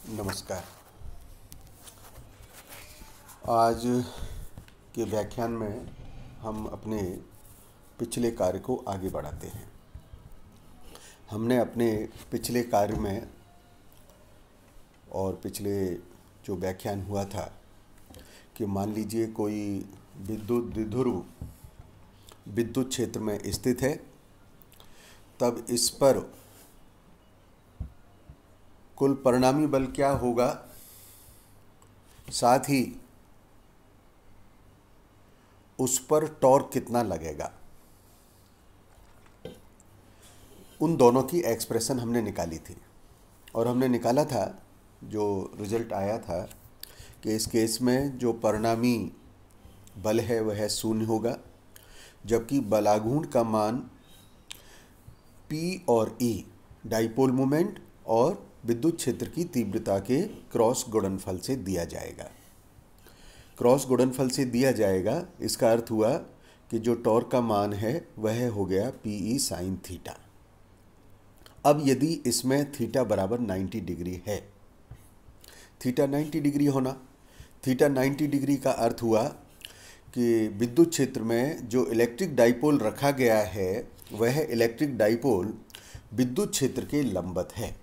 नमस्कार। आज के व्याख्यान में हम अपने पिछले कार्य को आगे बढ़ाते हैं। हमने अपने पिछले कार्य में और पिछले जो व्याख्यान हुआ था कि मान लीजिए कोई विद्युत द्विध्रुव विद्युत क्षेत्र में स्थित है, तब इस पर कुल परिणामी बल क्या होगा, साथ ही उस पर टॉर्क कितना लगेगा, उन दोनों की एक्सप्रेशन हमने निकाली थी। और हमने निकाला था, जो रिजल्ट आया था कि इस केस में जो परिणामी बल है वह शून्य होगा, जबकि बलाघूर्ण का मान P और E डाइपोल मोमेंट और विद्युत क्षेत्र की तीव्रता के क्रॉस गुणनफल से दिया जाएगा। क्रॉस गुणनफल से दिया जाएगा, इसका अर्थ हुआ कि जो टॉर्क का मान है वह हो गया PE साइन थीटा। अब यदि इसमें थीटा बराबर 90 डिग्री है, थीटा 90 डिग्री होना, थीटा 90 डिग्री का अर्थ हुआ कि विद्युत क्षेत्र में जो इलेक्ट्रिक डाइपोल रखा गया है वह इलेक्ट्रिक डाइपोल विद्युत क्षेत्र के लंबवत है।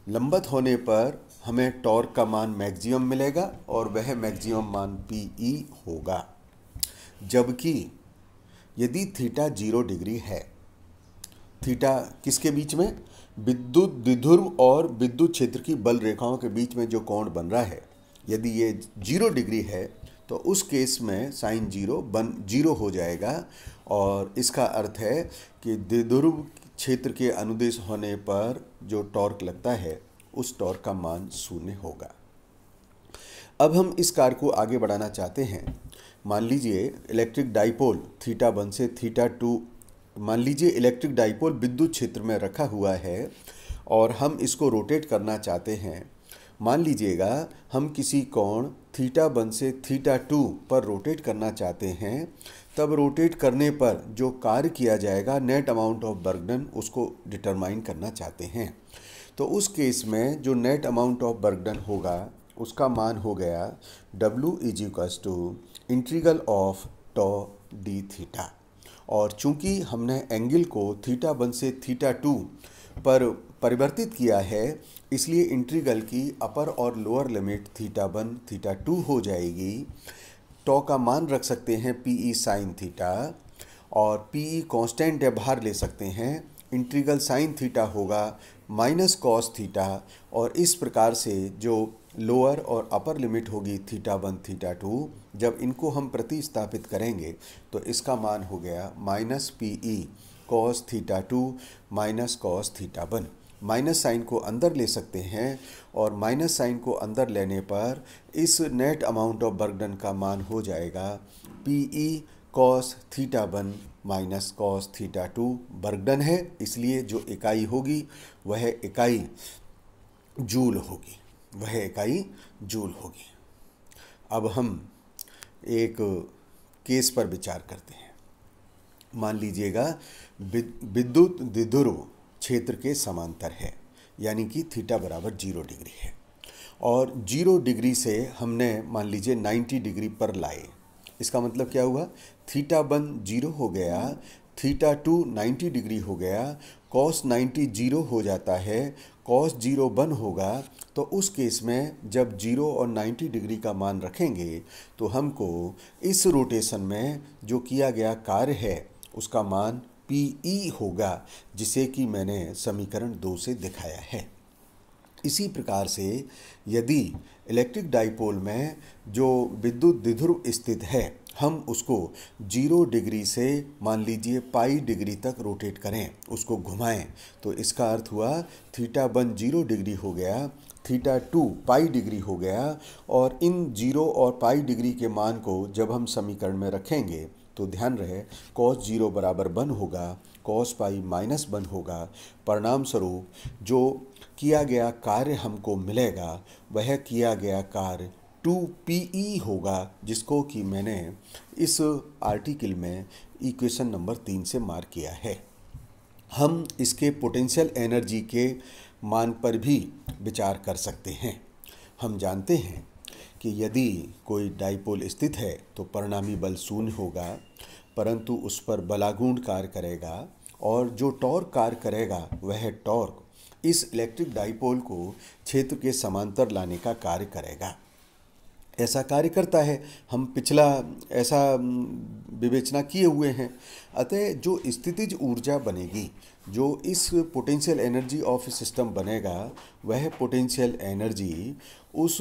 लंबवत होने पर हमें टॉर्क का मान मैक्सिमम मिलेगा और वह मैक्सिमम मान PE होगा। जबकि यदि थीटा 0 डिग्री है, थीटा किसके बीच में, विद्युत द्विध्रुव और विद्युत क्षेत्र की बल रेखाओं के बीच में जो कोण बन रहा है, यदि ये 0 डिग्री है तो उस केस में साइन 0 हो जाएगा। और इसका अर्थ है कि द्विध्रुव क्षेत्र के अनुदिश होने पर जो टॉर्क लगता है उस टॉर्क का मान शून्य होगा। अब हम इस कार्य को आगे बढ़ाना चाहते हैं। मान लीजिए इलेक्ट्रिक डाइपोल थीटा 1 से थीटा 2, मान लीजिए इलेक्ट्रिक डाइपोल विद्युत क्षेत्र में रखा हुआ है और हम इसको रोटेट करना चाहते हैं। मान लीजिएगा हम किसी कोण थीटा 1 से थीटा 2 पर रोटेट करना चाहते हैं, तब रोटेट करने पर जो कार्य किया जाएगा net amount of work done, उसको डिटरमाइन करना चाहते हैं। तो उस केस में जो net amount of work done होगा उसका मान हो गया W = integral of tau d theta. और चूंकि हमने एंगल को थीटा 1 से थीटा 2 पर परिवर्तित किया है, इसलिए इंटीग्रल की अपर और लोअर लिमिट थीटा 1 थीटा 2 हो जाएगी। टॉ का मान रख सकते हैं PE साइन थीटा, और PE कांस्टेंट है, बाहर ले सकते हैं। इंटीग्रल साइन थीटा होगा माइनस कॉस थीटा, और इस प्रकार से जो लोअर और अपर लिमिट होगी थीटा 1 थीटा 2, जब इनको हम प्रतिस्थापित करेंगे तो इसका मान हो गया minus PE cos theta 2 minus cos theta 1। Minus sine को अंदर ले सकते हैं, और माइनस साइन को अंदर लेने पर इस net amount of work done का मान हो जाएगा PE cos theta 1 minus cos theta 2। Work done है, इसलिए जो इकाई होगी वह इकाई जूल होगी, वह इकाई जूल होगी। अब हम एक केस पर विचार करते हैं। मान लीजिएगा विद्युत द्विध्रुव क्षेत्र के समांतर है, यानी कि थीटा बराबर 0 डिग्री है, और 0 डिग्री से हमने मान लीजिए 90 डिग्री पर लाए। इसका मतलब क्या हुआ, थीटा 1 0 हो गया, थीटा 2 90 डिग्री हो गया, कॉस 90 0 हो जाता है, कॉस 0 1 होगा। तो उस केस में जब 0 और 90 डिग्री का मान रखेंगे तो हमको इस रोटेशन में जो किया गया कार्य है उसका मान PE होगा, जिसे कि मैंने समीकरण 2 से दिखाया है। इसी प्रकार से यदि इलेक्ट्रिक डाइपोल में जो विद्युत द्विध्रुव स्थित है, हम उसको 0 डिग्री से मान लीजिए पाई डिग्री तक रोटेट करें, उसको घुमाएं, तो इसका अर्थ हुआ थीटा 1 0 डिग्री हो गया, थीटा 2 पाई डिग्री हो गया। और इन 0 और पाई डिग्री के मान को जब हम समीकरण में रखेंगे तो ध्यान रहे cos 0 बराबर 1 होगा, cos पाई माइनस 1 होगा। परिणाम स्वरूप जो किया गया कार्य हमको मिलेगा वह किया गया कार्य 2PE होगा, जिसको कि मैंने इस आर्टिकल में इक्वेशन नंबर 3 से मार्क किया है। हम इसके पोटेंशियल एनर्जी के मान पर भी विचार कर सकते हैं। हम जानते हैं कि यदि कोई डाइपोल स्थित है तो परिणामी बल शून्य होगा, परंतु उस पर बलागुण कार्य करेगा और जो टॉर्क कार्य करेगा वह टॉर्क इस इलेक्ट्रिक डाइपोल को क्षेत्र के समांतर लाने का कार्य करेगा। ऐसा कार्य करता है, हम पिछला ऐसा विवेचना किए हुए हैं। अतः जो स्थितिज ऊर्जा बनेगी, जो इस पोटेंशियल एनर्जी ऑफ सिस्टम बनेगा, वह पोटेंशियल एनर्जी उस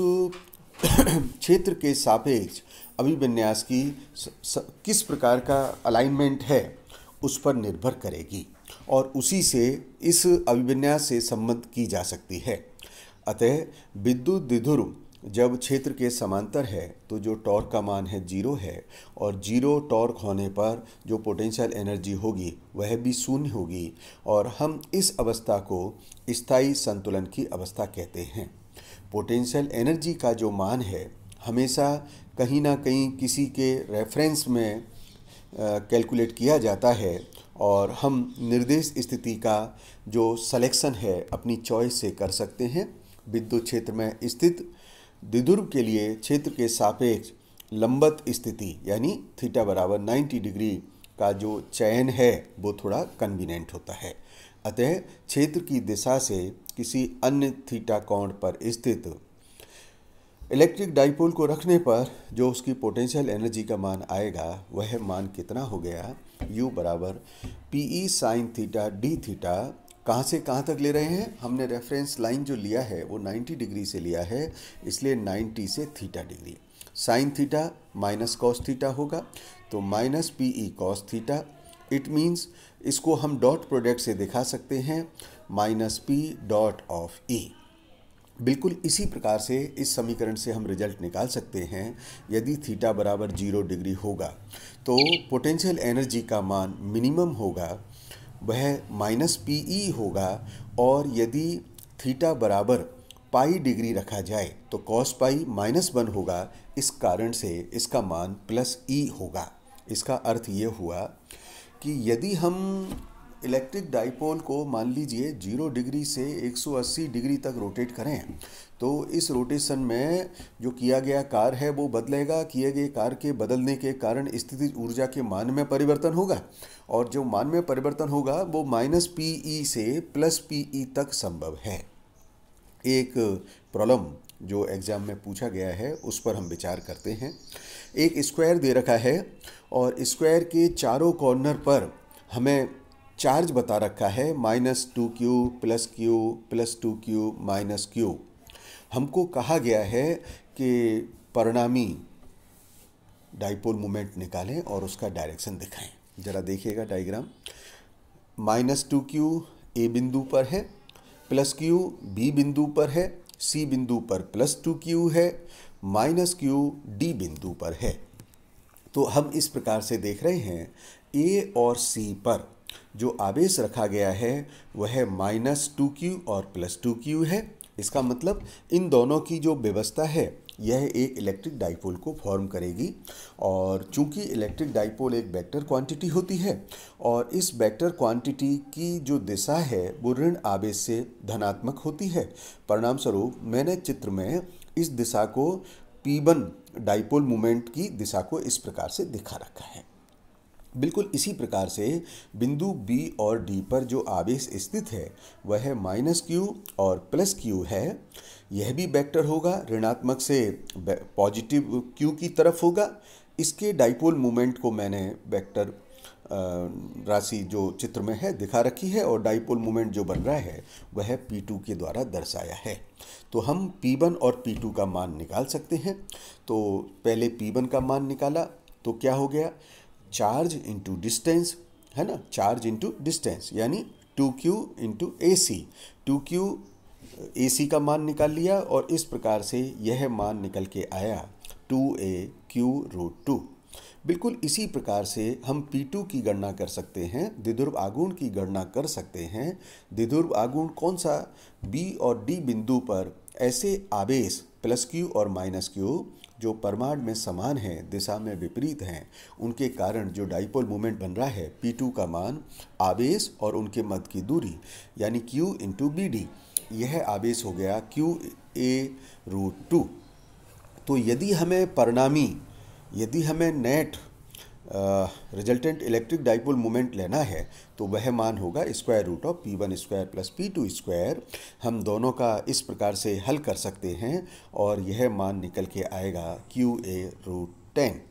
क्षेत्र के सापेक्ष अभिविन्यास की किस प्रकार का अलाइनमेंट है उस पर निर्भर करेगी और उसी से इस अभिविन्यास से संबंध की जा सकती है। अतः विद्युत द्विध्रुव जब क्षेत्र के समांतर है तो जो टॉर्क का मान है 0 है और 0 टॉर्क होने पर जो पोटेंशियल एनर्जी होगी वह भी शून्य होगी और हम इस अवस्था को स्थायी संतुलन की अवस्था कहते हैं। पोटेंशियल एनर्जी का जो मान है हमेशा कहीं ना कहीं किसी के रेफरेंस में कैलकुलेट किया जाता है और हम निर्देश स्थिति का जो सिलेक्शन है अपनी चॉइस से कर सकते हैं। विद्युत क्षेत्र में स्थित द्विध्रुव के लिए क्षेत्र के सापेक्ष लंबवत स्थिति यानी थीटा बराबर 90 डिग्री का जो चयन है वो थोड़ा कन्वीनियंट होता है। अतः क्षेत्र की दिशा से किसी अन्य थीटा कोण पर स्थित इलेक्ट्रिक डाइपोल को रखने पर जो उसकी पोटेंशियल एनर्जी का मान आएगा वह मान कितना हो गया, u बराबर P sine theta D theta. कहाँ से कहाँ तक ले रहे हैं, हमने रेफरेंस लाइन जो लिया है वो 90 डिग्री से लिया है, इसलिए 90 से theta degree. Sine theta minus cos theta होगा तो minus P E cos theta. It means इसको हम डॉट प्रोडक्ट से दिखा सकते हैं माइनस पी डॉट ऑफ ई। बिल्कुल इसी प्रकार से इस समीकरण से हम रिजल्ट निकाल सकते हैं। यदि थीटा बराबर 0 डिग्री होगा तो पोटेंशियल एनर्जी का मान मिनिमम होगा, वह माइनस पी ई होगा और यदि थीटा बराबर पाई डिग्री रखा जाए तो कॉस पाई -1 होगा। इस कारण से इसका मान प्लस ई होगा। इसका अर्थ ये हुआ कि यदि हम इलेक्ट्रिक डाइपोल को मान लीजिए 0 डिग्री से 180 डिग्री तक रोटेट करें तो इस रोटेशन में जो किया गया कार्य है वो बदलेगा। किए गए कार्य के बदलने के कारण स्थितिज ऊर्जा के मान में परिवर्तन होगा और जो मान में परिवर्तन होगा वो माइनस पी ई से प्लस पी ई तक संभव है। एक प्रॉब्लम जो एग्ज़ाम में पूछा गया है उस पर हम विचार करते हैं। एक स्क्वायर दे रखा है और स्क्वायर के चारों कॉर्नर पर हमें चार्ज बता रखा है -2q + +2q -q। हमको कहा गया है कि परिणामी डाइपोल मोमेंट निकालें और उसका डायरेक्शन दिखाएं। ज़रा देखिएगा डायग्राम। -2q ए बिंदु पर है, +q बी बिंदु पर है, सी बिंदु पर +2q है, -q डी बिंदु पर है। तो हम इस प्रकार से देख रहे हैं ए और सी पर जो आवेश रखा गया है वह -2q और +2q है। इसका मतलब इन दोनों की जो व्यवस्था है यह एक इलेक्ट्रिक डाइपोल को फॉर्म करेगी और चूंकि इलेक्ट्रिक डाइपोल एक वेक्टर क्वांटिटी होती है और इस वेक्टर क्वांटिटी की जो दिशा है वो ऋण आवेश से धनात्मक होती है। परिणाम स्वरूप मैंने चित्र में इस दिशा को P1 डाइपोल मोमेंट की दिशा को इस प्रकार से दिखा रखा है। बिल्कुल इसी प्रकार से बिंदु B और D पर जो आवेश स्थित है वह -q और +q है। यह भी वेक्टर होगा, ऋणात्मक से पॉजिटिव q की तरफ होगा। इसके डाइपोल मोमेंट को मैंने वेक्टर राशि जो चित्र में है दिखा रखी है और डाइपोल मोमेंट जो बन रहा है वह P2 के द्वारा दर्शाया है। तो हम P1 और P2 का मान निकाल सकते हैं। तो पहले P1 का मान निकाला तो क्या हो गया, चार्ज इंटू डिस्टेंस है ना, चार्ज इंटू डिस्टेंस यानी 2q into AC। 2q AC का मान निकाल लिया और इस प्रकार से यह मान निकल के आया 2aq√2। बिल्कुल इसी प्रकार से हम P2 की गणना कर सकते हैं, द्विध्रुव आघूर्ण की गणना कर सकते हैं। द्विध्रुव आघूर्ण कौन सा, B और D बिंदु पर ऐसे आवेश +q और -q जो परमाणु में समान हैं, दिशा में विपरीत हैं, उनके कारण जो डाइपोल मोमेंट बन रहा है P2 का मान आवेश और उनके मध्य की दूरी यानी q इंटू BD यह आवेश हो गया QA√2। तो यदि हमें net resultant electric dipole moment लेना है तो वह मान होगा √P1² + P2²। हम दोनों का इस प्रकार से हल कर सकते हैं और यह मान निकल के आएगा QA√10।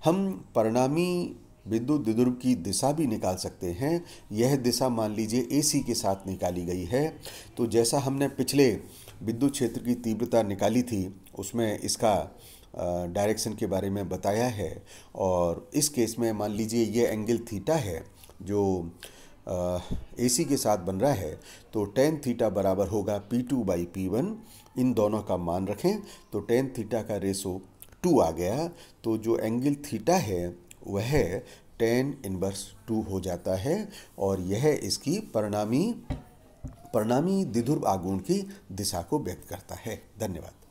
हम परिणामी विद्युत द्विध्रुव की दिशा भी निकाल सकते हैं। यह दिशा मान लीजिए AC के साथ निकाली गई है। तो जैसा हमने पिछले विद्युत क्षेत्र की तीव्रता निकाली थी उसमें इसका डायरेक्शन के बारे में बताया है। और इस केस में मान लीजिए ये एंगल थीटा है जो AC के साथ बन रहा है, तो tan थीटा बराबर होगा P2/P1। इन दोनों का मान रखें तो tan थीटा का रेशो 2 आ गया। तो जो एंगल थीटा है वह tan इनवर्स 2 हो जाता है और यह इसकी परिणामी द्विध्रुव आघूर्ण की दिशा को व्यक्त करता है। धन्यवाद।